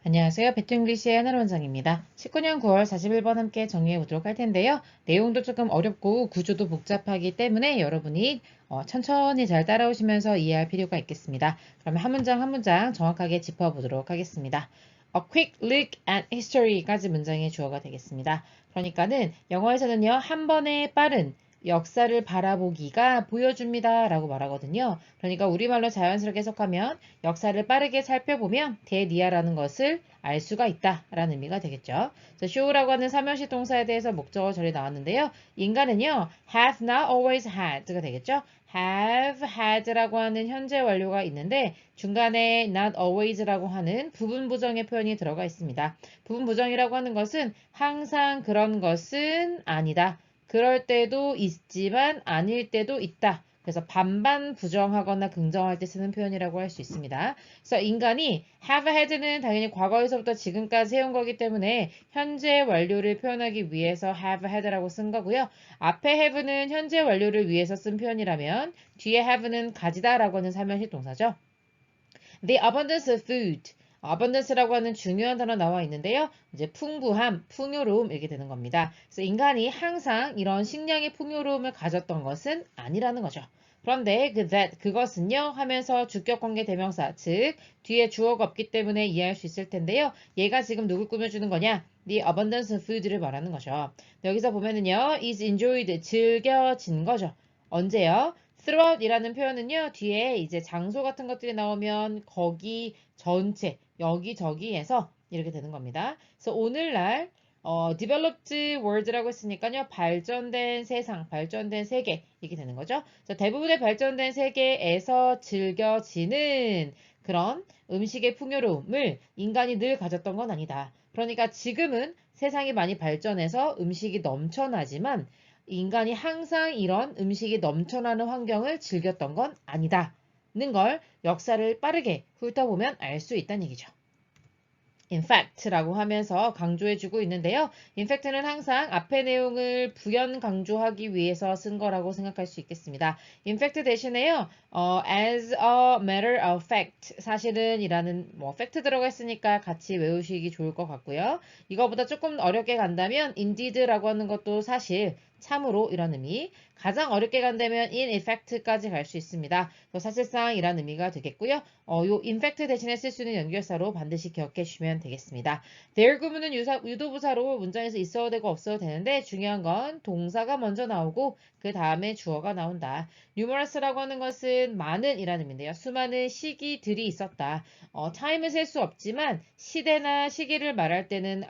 안녕하세요. 배트잉글리시의 하나로 원장입니다. 19년 9월 41번 함께 정리해 보도록 할 텐데요. 내용도 조금 어렵고 구조도 복잡하기 때문에 여러분이 천천히 잘 따라오시면서 이해할 필요가 있겠습니다. 그러면 한 문장 한 문장 정확하게 짚어보도록 하겠습니다. A quick look at history까지 문장의 주어가 되겠습니다. 그러니까는 영어에서는요, 한 번의 빠른 역사를 바라보기가 보여줍니다 라고 말하거든요. 그러니까 우리말로 자연스럽게 해석하면 역사를 빠르게 살펴보면 대리아라는 것을 알 수가 있다 라는 의미가 되겠죠. show라고 하는 삼형식 동사에 대해서 목적어 전에 나왔는데요. 인간은요, have not always had가 되겠죠. have had라고 하는 현재 완료가 있는데 중간에 not always라고 하는 부분 부정의 표현이 들어가 있습니다. 부분 부정이라고 하는 것은 항상 그런 것은 아니다. 그럴 때도 있지만 아닐 때도 있다. 그래서 반반 부정하거나 긍정할 때 쓰는 표현이라고 할 수 있습니다. 그래서 인간이 have had는 당연히 과거에서부터 지금까지 해온 거기 때문에 현재 완료를 표현하기 위해서 have had라고 쓴 거고요. 앞에 have는 현재 완료를 위해서 쓴 표현이라면 뒤에 have는 가지다라고 하는 삼형식 동사죠. The abundance of food. abundance라고 하는 중요한 단어 나와 있는데요. 이제 풍부함, 풍요로움 이렇게 되는 겁니다. 그래서 인간이 항상 이런 식량의 풍요로움을 가졌던 것은 아니라는 거죠. 그런데 그것은요 하면서 주격관계 대명사, 즉 뒤에 주어가 없기 때문에 이해할 수 있을 텐데요. 얘가 지금 누굴 꾸며주는 거냐? The abundance of food를 말하는 거죠. 여기서 보면은요, is enjoyed, 즐겨진 거죠. 언제요? throughout 이라는 표현은요, 뒤에 이제 장소 같은 것들이 나오면 거기 전체, 여기저기에서 이렇게 되는 겁니다. 그래서 오늘날 developed world라고 했으니까요, 발전된 세상, 발전된 세계 이렇게 되는 거죠. 대부분의 발전된 세계에서 즐겨지는 그런 음식의 풍요로움을 인간이 늘 가졌던 건 아니다. 그러니까 지금은 세상이 많이 발전해서 음식이 넘쳐나지만 인간이 항상 이런 음식이 넘쳐나는 환경을 즐겼던 건 아니다는 걸 역사를 빠르게 훑어보면 알 수 있다는 얘기죠. In fact라고 하면서 강조해주고 있는데요. In fact는 항상 앞의 내용을 부연 강조하기 위해서 쓴 거라고 생각할 수 있겠습니다. In fact 대신에요. as a matter of fact, 사실은 이라는 fact 들어가 있으니까 같이 외우시기 좋을 것 같고요. 이거보다 조금 어렵게 간다면 indeed라고 하는 것도 사실, 참으로 이런 의미. 가장 어렵게 간다면 in effect까지 갈 수 있습니다. 사실상 이란 의미가 되겠고요. 요 in fact 대신에 쓸 수 있는 연결사로 반드시 기억해 주시면 되겠습니다. there 구문은 유도부사로 문장에서 있어도 되고 없어도 되는데 중요한 건 동사가 먼저 나오고 그 다음에 주어가 나온다. numerous라고 하는 것은 많은 이라는 의미인데요. 수많은 시기들이 있었다. time을 셀 수 없지만 시대나 시기를 말할 때는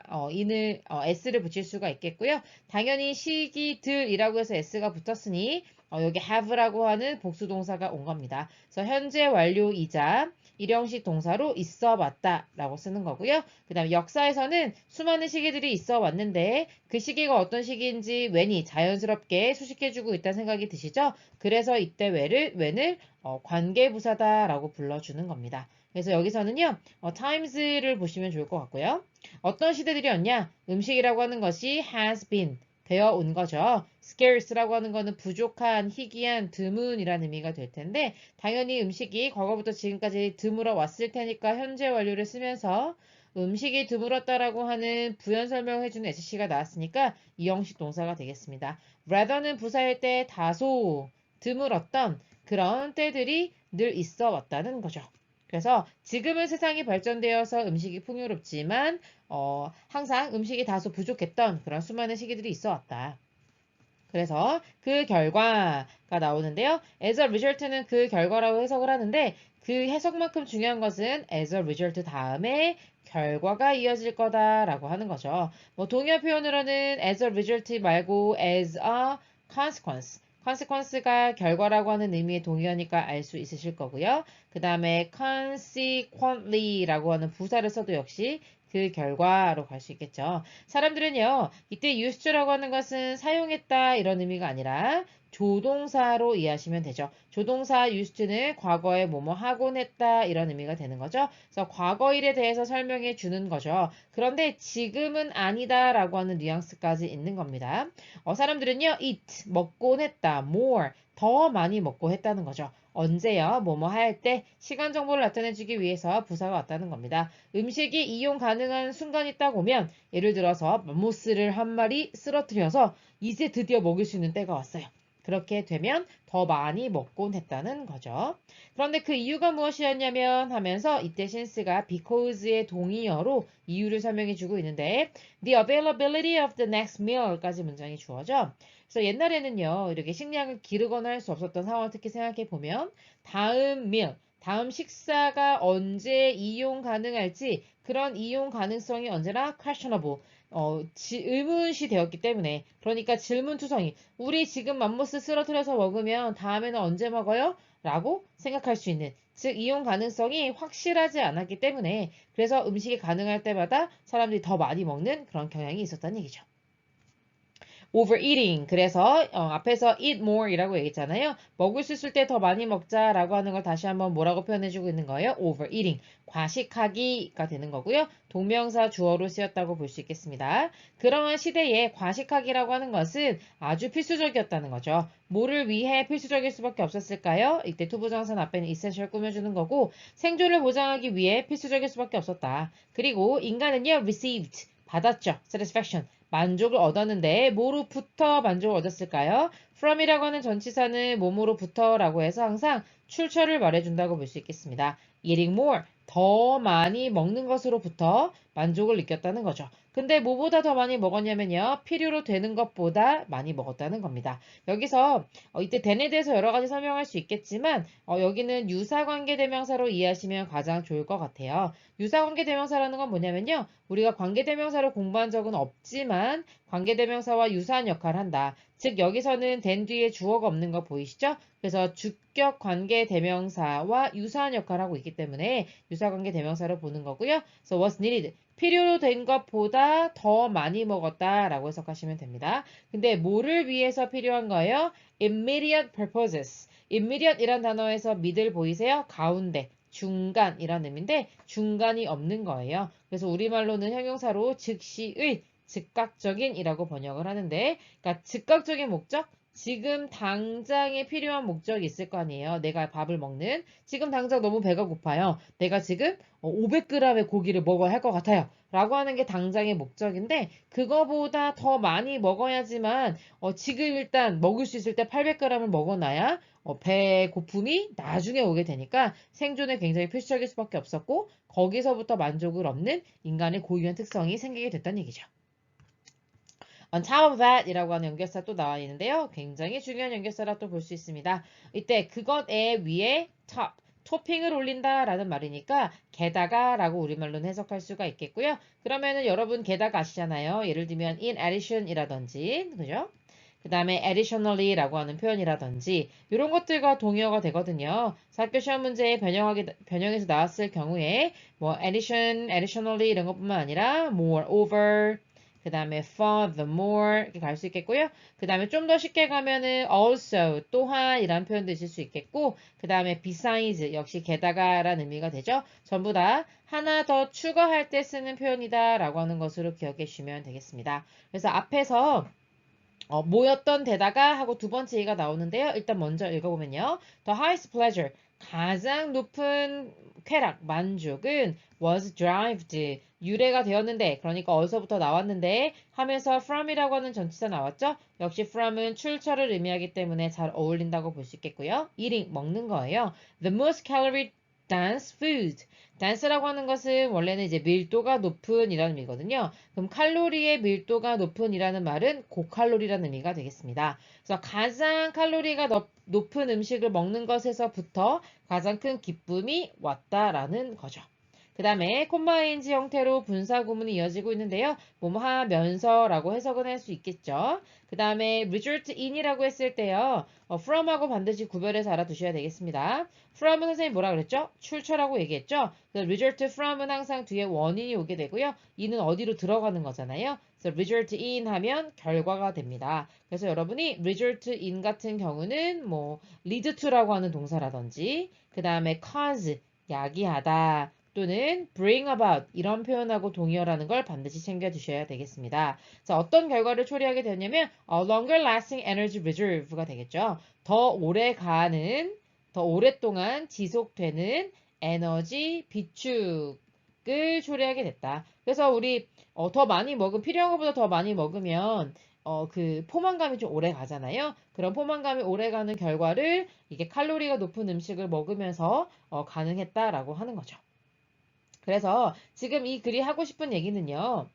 s를 붙일 수가 있겠고요. 당연히 시기들이라고 해서 s가 붙었으니 여기 have라고 하는 복수동사가 온 겁니다. 그래서 현재 완료이자 일형식 동사로 있어 왔다 라고 쓰는 거고요. 그 다음에 역사에서는 수많은 시기들이 있어 왔는데 그 시기가 어떤 시기인지 when이 자연스럽게 수식해주고 있다는 생각이 드시죠? 그래서 이때 when을 관계부사다 라고 불러주는 겁니다. 그래서 여기서는요, times를 보시면 좋을 것 같고요. 어떤 시대들이었냐? 음식이라고 하는 것이 has been, 되어 온 거죠. scarce라고 하는 거는 부족한, 희귀한, 드문이라는 의미가 될 텐데 당연히 음식이 과거부터 지금까지 드물어 왔을 테니까 현재 완료를 쓰면서 음식이 드물었다라고 하는 부연 설명을 해주는 SC가 나왔으니까 이 형식 동사가 되겠습니다. rather는 부사일 때 다소 드물었던 그런 때들이 늘 있어 왔다는 거죠. 그래서 지금은 세상이 발전되어서 음식이 풍요롭지만 항상 음식이 다소 부족했던 그런 수많은 시기들이 있어 왔다. 그래서 그 결과가 나오는데요. as a result는 그 결과라고 해석을 하는데 그 해석만큼 중요한 것은 as a result 다음에 결과가 이어질 거다라고 하는 거죠. 동의어 표현으로는 as a result 말고 as a consequence. consequence가 결과라고 하는 의미의 동의어니까 알 수 있으실 거고요. 그 다음에 consequently라고 하는 부사를 써도 역시 그 결과로 갈 수 있겠죠. 사람들은요, 이때 used라고 하는 것은 사용했다 이런 의미가 아니라 조동사로 이해하시면 되죠. 조동사 used는 과거에 뭐뭐 하곤 했다 이런 의미가 되는 거죠. 그래서 과거일에 대해서 설명해 주는 거죠. 그런데 지금은 아니다라고 하는 뉘앙스까지 있는 겁니다. 사람들은요, eat, 먹곤 했다, more, 더 많이 먹고 했다는 거죠. 언제요? 뭐뭐 할 때 시간 정보를 나타내주기 위해서 부사가 왔다는 겁니다. 음식이 이용 가능한 순간이 딱 오면 예를 들어서 맘모스를 한 마리 쓰러뜨려서 이제 드디어 먹을 수 있는 때가 왔어요. 그렇게 되면 더 많이 먹곤 했다는 거죠. 그런데 그 이유가 무엇이었냐면 하면서 이때 신스가 because의 동의어로 이유를 설명해 주고 있는데 the availability of the next meal까지 문장이 주어져. 그래서 옛날에는요, 이렇게 식량을 기르거나 할 수 없었던 상황을 특히 생각해 보면 다음 meal, 다음 식사가 언제 이용 가능할지 그런 이용 가능성이 언제나 questionable, 의문시 되었기 때문에 그러니까 질문투성이 우리 지금 맘모스 쓰러뜨려서 먹으면 다음에는 언제 먹어요? 라고 생각할 수 있는 즉 이용 가능성이 확실하지 않았기 때문에 그래서 음식이 가능할 때마다 사람들이 더 많이 먹는 그런 경향이 있었다는 얘기죠. overeating. 그래서 앞에서 eat more 이라고 얘기했잖아요. 먹을 수 있을 때 더 많이 먹자라고 하는 걸 다시 한번 뭐라고 표현해주고 있는 거예요? overeating. 과식하기가 되는 거고요. 동명사 주어로 쓰였다고 볼 수 있겠습니다. 그러한 시대에 과식하기라고 하는 것은 아주 필수적이었다는 거죠. 뭐를 위해 필수적일 수밖에 없었을까요? 이때 투부정사는 앞에는 essential 꾸며주는 거고 생존을 보장하기 위해 필수적일 수밖에 없었다. 그리고 인간은요 received. 받았죠. satisfaction. 만족을 얻었는데 뭐로부터 만족을 얻었을까요? from이라고 하는 전치사는 몸으로부터라고 해서 항상 출처를 말해준다고 볼 수 있겠습니다. eating more, 더 많이 먹는 것으로부터 만족을 느꼈다는 거죠. 근데 뭐보다 더 많이 먹었냐면요. 필요로 되는 것보다 많이 먹었다는 겁니다. 여기서 이때 then에 대해서 여러 가지 설명할 수 있겠지만 여기는 유사관계대명사로 이해하시면 가장 좋을 것 같아요. 유사관계대명사라는 건 뭐냐면요. 우리가 관계대명사로 공부한 적은 없지만 관계대명사와 유사한 역할을 한다. 즉 여기서는 된 뒤에 주어가 없는 거 보이시죠? 그래서 주격 관계대명사와 유사한 역할을 하고 있기 때문에 유사관계대명사로 보는 거고요. So what's needed? 필요로 된 것보다 더 많이 먹었다라고 해석하시면 됩니다. 근데 뭐를 위해서 필요한 거예요? Immediate purposes. immediate이란 단어에서 middle 보이세요? 가운데. 중간이라는 의미인데 중간이 없는 거예요. 그래서 우리말로는 형용사로 즉시의 즉각적인이라고 번역을 하는데 그러니까 즉각적인 목적? 지금 당장에 필요한 목적이 있을 거 아니에요. 내가 밥을 먹는 지금 당장 너무 배가 고파요. 내가 지금 500g의 고기를 먹어야 할 것 같아요. 라고 하는 게 당장의 목적인데 그거보다 더 많이 먹어야지만 지금 일단 먹을 수 있을 때 800g을 먹어놔야 배 고픔이 나중에 오게 되니까 생존에 굉장히 필수적일 수밖에 없었고 거기서부터 만족을 얻는 인간의 고유한 특성이 생기게 됐다는 얘기죠. On top of that 이라고 하는 연결사 또 나와 있는데요. 굉장히 중요한 연결사라 또 볼 수 있습니다. 이때 그것에 위에 top, 토핑을 올린다 라는 말이니까 게다가 라고 우리말로는 해석할 수가 있겠고요. 그러면은 여러분 게다가 아시잖아요. 예를 들면 in addition 이라든지 그죠? 그 다음에 additionally 라고 하는 표현이라든지 이런 것들과 동의어가 되거든요. 학교 시험 문제에 변형해서 나왔을 경우에 뭐 addition, additionally 이런 것뿐만 아니라 moreover 그 다음에 furthermore 이렇게 갈 수 있겠고요. 그 다음에 좀 더 쉽게 가면은 also 또한 이란 표현도 있을 수 있겠고 그 다음에 besides 역시 게다가라는 의미가 되죠. 전부 다 하나 더 추가할 때 쓰는 표현이다 라고 하는 것으로 기억해 주시면 되겠습니다. 그래서 앞에서 모였던 데다가 하고 두 번째 얘기가 나오는데요. 일단 먼저 읽어보면요. The highest pleasure, 가장 높은 쾌락, 만족은 was derived, 유래가 되었는데, 그러니까 어디서부터 나왔는데 하면서 from이라고 하는 전치사 나왔죠? 역시 from은 출처를 의미하기 때문에 잘 어울린다고 볼 수 있겠고요. eating, 먹는 거예요. The most calorie dense food. dense라고 하는 것은 원래는 이제 밀도가 높은 이라는 의미거든요. 그럼 칼로리의 밀도가 높은 이라는 말은 고칼로리라는 의미가 되겠습니다. 그래서 가장 칼로리가 높은 음식을 먹는 것에서부터 가장 큰 기쁨이 왔다라는 거죠. 그 다음에 콤마인지 형태로 분사 구문이 이어지고 있는데요. 뭐뭐 하면서라고 해석은 할 수 있겠죠. 그 다음에 result in이라고 했을 때요. from하고 반드시 구별해서 알아두셔야 되겠습니다. from은 선생님 뭐라 그랬죠? 출처라고 얘기했죠. 그래서 result from은 항상 뒤에 원인이 오게 되고요. in은 어디로 들어가는 거잖아요. 그래서 result in 하면 결과가 됩니다. 그래서 여러분이 result in 같은 경우는 뭐 lead to라고 하는 동사라든지 그 다음에 cause 야기하다 또는 bring about 이런 표현하고 동의어라는 걸 반드시 챙겨주셔야 되겠습니다. 자, 어떤 결과를 초래하게 되냐면 longer lasting energy reserve가 되겠죠. 더 오래가는, 더 오랫동안 지속되는 에너지 비축을 초래하게 됐다. 그래서 우리 더 많이 필요한 것보다 더 많이 먹으면 그 포만감이 좀 오래 가잖아요. 그런 포만감이 오래 가는 결과를 이게 칼로리가 높은 음식을 먹으면서 가능했다라고 하는 거죠. 그래서 지금 이 글이 하고 싶은 얘기는요.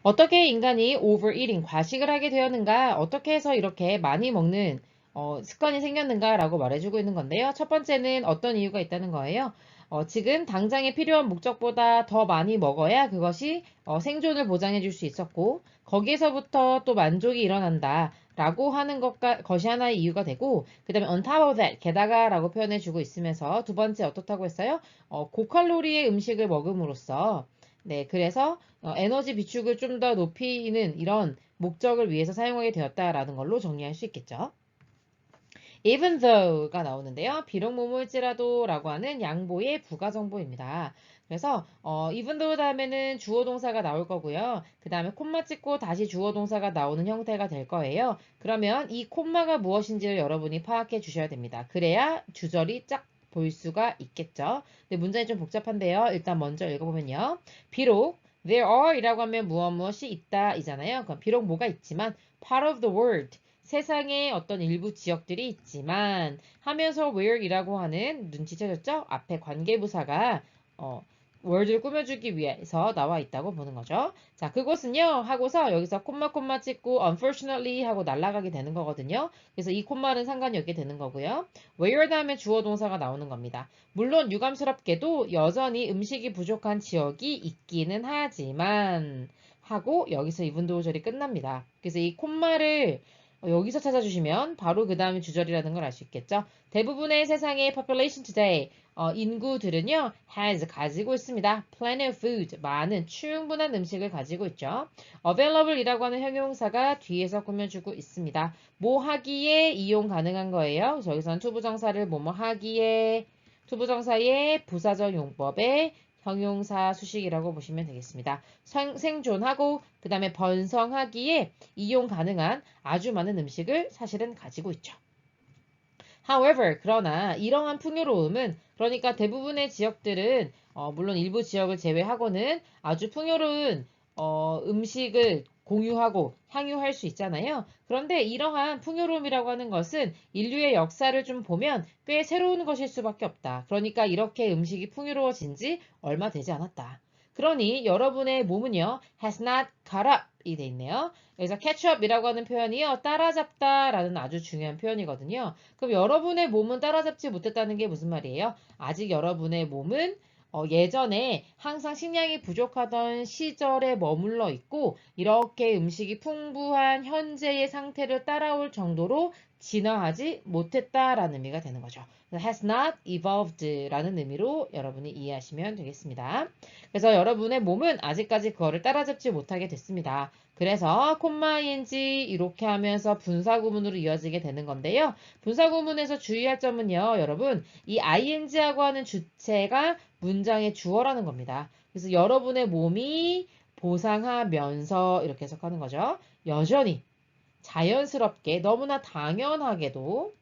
어떻게 인간이 overeating, 과식을 하게 되었는가? 어떻게 해서 이렇게 많이 먹는 습관이 생겼는가라고 말해주고 있는 건데요. 첫 번째는 어떤 이유가 있다는 거예요. 지금 당장에 필요한 목적보다 더 많이 먹어야 그것이 생존을 보장해 줄 수 있었고 거기에서부터 또 만족이 일어난다. 라고 하는 것이 하나의 이유가 되고 그 다음에 on top of that, 게다가라고 표현해 주고 있으면서 두 번째 어떻다고 했어요? 고칼로리의 음식을 먹음으로써 네, 그래서 에너지 비축을 좀 더 높이는 이런 목적을 위해서 사용하게 되었다라는 걸로 정리할 수 있겠죠. even though가 나오는데요. 비록 뭐뭐일지라도 라고 하는 양보의 부가 정보입니다. 그래서 even though 다음에는 주어 동사가 나올 거고요. 그 다음에 콤마 찍고 다시 주어 동사가 나오는 형태가 될 거예요. 그러면 이 콤마가 무엇인지를 여러분이 파악해 주셔야 됩니다. 그래야 주절이 쫙 볼 수가 있겠죠. 근데 문장이 좀 복잡한데요. 일단 먼저 읽어보면요. 비록 there are 이라고 하면 무엇이 있다 이잖아요. 그럼 비록 뭐가 있지만 part of the world 세상에 어떤 일부 지역들이 있지만 하면서 where이라고 하는 눈치채셨죠? 앞에 관계부사가 word를 꾸며주기 위해서 나와 있다고 보는 거죠. 자, 그것은요 하고서 여기서 콤마 찍고 unfortunately 하고 날아가게 되는 거거든요. 그래서 이 콤마는 상관이 없게 되는 거고요. where 다음에 주어 동사가 나오는 겁니다. 물론 유감스럽게도 여전히 음식이 부족한 지역이 있기는 하지만 하고 여기서 이분도절이 끝납니다. 그래서 이 콤마를 여기서 찾아주시면 바로 그 다음에 주절이라는 걸 알 수 있겠죠. 대부분의 세상의 population today 인구들은요 has 가지고 있습니다. plenty of food 많은 충분한 음식을 가지고 있죠. available 이라고 하는 형용사가 뒤에서 꾸며주고 있습니다. 뭐 하기에 이용 가능한 거예요. 그래서 여기서는 투부정사를 뭐뭐 하기에 투부정사의 부사적 용법에 형용사 수식이라고 보시면 되겠습니다. 생존하고 그 다음에 번성하기에 이용 가능한 아주 많은 음식을 사실은 가지고 있죠. However, 그러나 이러한 풍요로움은 그러니까 대부분의 지역들은 물론 일부 지역을 제외하고는 아주 풍요로운 음식을 공유하고 향유할 수 있잖아요. 그런데 이러한 풍요로움이라고 하는 것은 인류의 역사를 좀 보면 꽤 새로운 것일 수밖에 없다. 그러니까 이렇게 음식이 풍요로워진 지 얼마 되지 않았다. 그러니 여러분의 몸은요, has not caught up 이 돼 있네요. 그래서 catch up이라고 하는 표현이요, 따라잡다 라는 아주 중요한 표현이거든요. 그럼 여러분의 몸은 따라잡지 못했다는 게 무슨 말이에요? 아직 여러분의 몸은 예전에 항상 식량이 부족하던 시절에 머물러 있고 이렇게 음식이 풍부한 현재의 상태를 따라올 정도로 진화하지 못했다라는 의미가 되는 거죠. has not evolved라는 의미로 여러분이 이해하시면 되겠습니다. 그래서 여러분의 몸은 아직까지 그거를 따라잡지 못하게 됐습니다. 그래서 콤마 ing 이렇게 하면서 분사구문으로 이어지게 되는 건데요. 분사구문에서 주의할 점은요. 여러분 이 ing하고 하는 주체가 문장의 주어라는 겁니다. 그래서 여러분의 몸이 보상하면서 이렇게 해석하는 거죠. 여전히 자연스럽게 너무나 당연하게도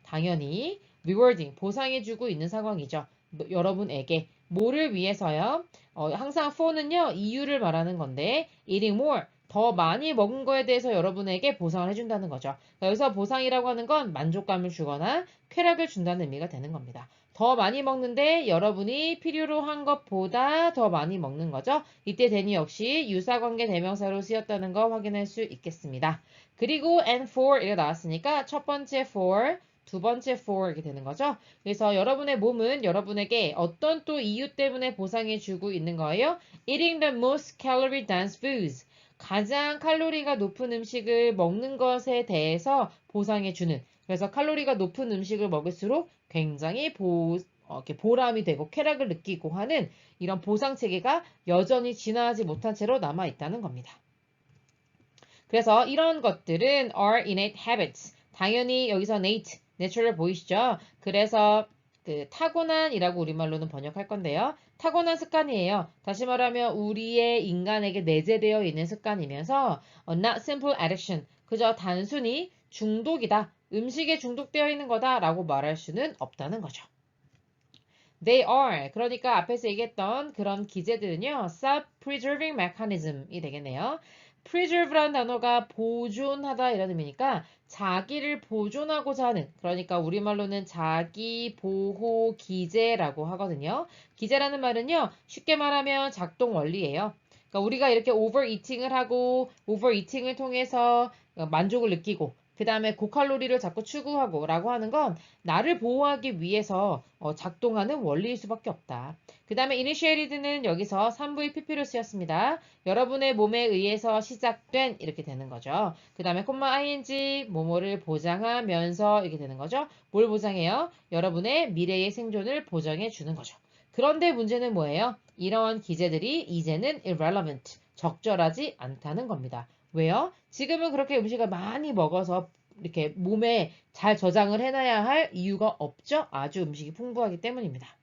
당연히 rewarding 보상해주고 있는 상황이죠. 여러분에게 뭐를 위해서요? 항상 for는요 이유를 말하는 건데 eating more 더 많이 먹은 거에 대해서 여러분에게 보상을 해준다는 거죠. 여기서 보상이라고 하는 건 만족감을 주거나 쾌락을 준다는 의미가 되는 겁니다. 더 많이 먹는데 여러분이 필요로 한 것보다 더 많이 먹는 거죠. 이때 대니 역시 유사관계 대명사로 쓰였다는 거 확인할 수 있겠습니다. 그리고 and for 이렇게 나왔으니까 첫 번째 for 두 번째 for 이렇게 되는 거죠. 그래서 여러분의 몸은 여러분에게 어떤 또 이유 때문에 보상해주고 있는 거예요? Eating the most calorie dense foods. 가장 칼로리가 높은 음식을 먹는 것에 대해서 보상해주는. 그래서 칼로리가 높은 음식을 먹을수록 굉장히 이렇게 보람이 되고 쾌락을 느끼고 하는 이런 보상 체계가 여전히 진화하지 못한 채로 남아있다는 겁니다. 그래서 이런 것들은 are innate habits. 당연히 여기서 innate 내추럴 보이시죠? 그래서 그 타고난이라고 우리말로는 번역할 건데요. 타고난 습관이에요. 다시 말하면 우리의 인간에게 내재되어 있는 습관이면서 not simple addiction. 그저 단순히 중독이다. 음식에 중독되어 있는 거다라고 말할 수는 없다는 거죠. They are. 그러니까 앞에서 얘기했던 그런 기제들은요. self-preserving mechanism이 되겠네요. preserve라는 단어가 보존하다 이런 의미니까 자기를 보존하고자 하는 그러니까 우리말로는 자기 보호 기제라고 하거든요. 기제라는 말은요. 쉽게 말하면 작동 원리예요. 그러니까 우리가 이렇게 overeating을 하고 overeating을 통해서 만족을 느끼고 그 다음에 고칼로리를 자꾸 추구하고 라고 하는 건 나를 보호하기 위해서 작동하는 원리일 수밖에 없다. 그 다음에 initiated는 여기서 3부의 pp로 쓰였습니다. 여러분의 몸에 의해서 시작된 이렇게 되는 거죠. 그 다음에 콤마 ing 뭐뭐를 보장하면서 이렇게 되는 거죠. 뭘 보장해요? 여러분의 미래의 생존을 보장해 주는 거죠. 그런데 문제는 뭐예요? 이런 기제들이 이제는 irrelevant, 적절하지 않다는 겁니다. 왜요? 지금은 그렇게 음식을 많이 먹어서 이렇게 몸에 잘 저장을 해놔야 할 이유가 없죠? 아주 음식이 풍부하기 때문입니다.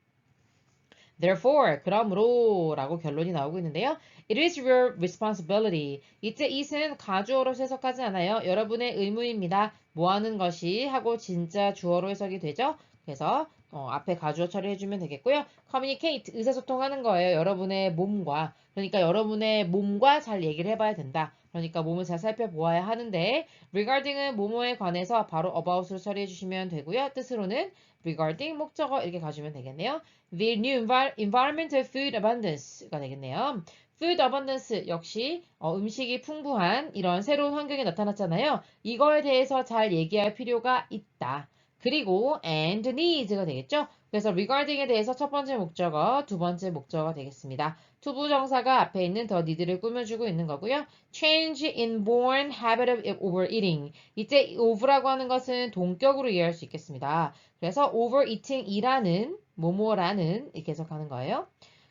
Therefore, 그러므로 라고 결론이 나오고 있는데요. It is your responsibility. 이때 it은 가주어로서 해석하지 않아요. 여러분의 의무입니다. 뭐 하는 것이 하고 진짜 주어로 해석이 되죠. 그래서 앞에 가주어 처리해주면 되겠고요. Communicate, 의사소통하는 거예요. 여러분의 몸과. 그러니까 여러분의 몸과 잘 얘기를 해봐야 된다. 그러니까 몸을 잘 살펴보아야 하는데 regarding은 뭐뭐에 관해서 바로 about으로 처리해주시면 되고요. 뜻으로는 regarding 목적어 이렇게 가주면 되겠네요. The new environmental food abundance가 되겠네요. food abundance 역시 음식이 풍부한 이런 새로운 환경이 나타났잖아요. 이거에 대해서 잘 얘기할 필요가 있다. 그리고 and needs가 되겠죠. 그래서 regarding에 대해서 첫 번째 목적어, 두 번째 목적어 되겠습니다. 투부정사가 앞에 있는 더 need를 꾸며주고 있는 거고요. change in born habit of overeating. 이때 over라고 하는 것은 동격으로 이해할 수 있겠습니다. 그래서 overeating이라는 뭐뭐라는 이렇게 해석하는 거예요.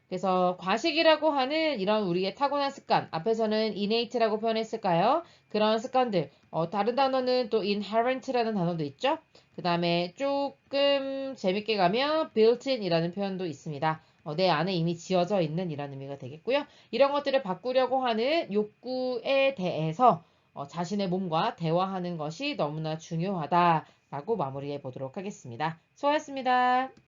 그래서 과식이라고 하는 이런 우리의 타고난 습관, 앞에서는 innate라고 표현했을까요? 그런 습관들, 다른 단어는 또 inherent라는 단어도 있죠? 그 다음에 조금 재밌게 가면 built-in이라는 표현도 있습니다. 내 안에 이미 지어져 있는 이런 의미가 되겠고요. 이런 것들을 바꾸려고 하는 욕구에 대해서 자신의 몸과 대화하는 것이 너무나 중요하다라고 마무리해 보도록 하겠습니다. 수고하셨습니다.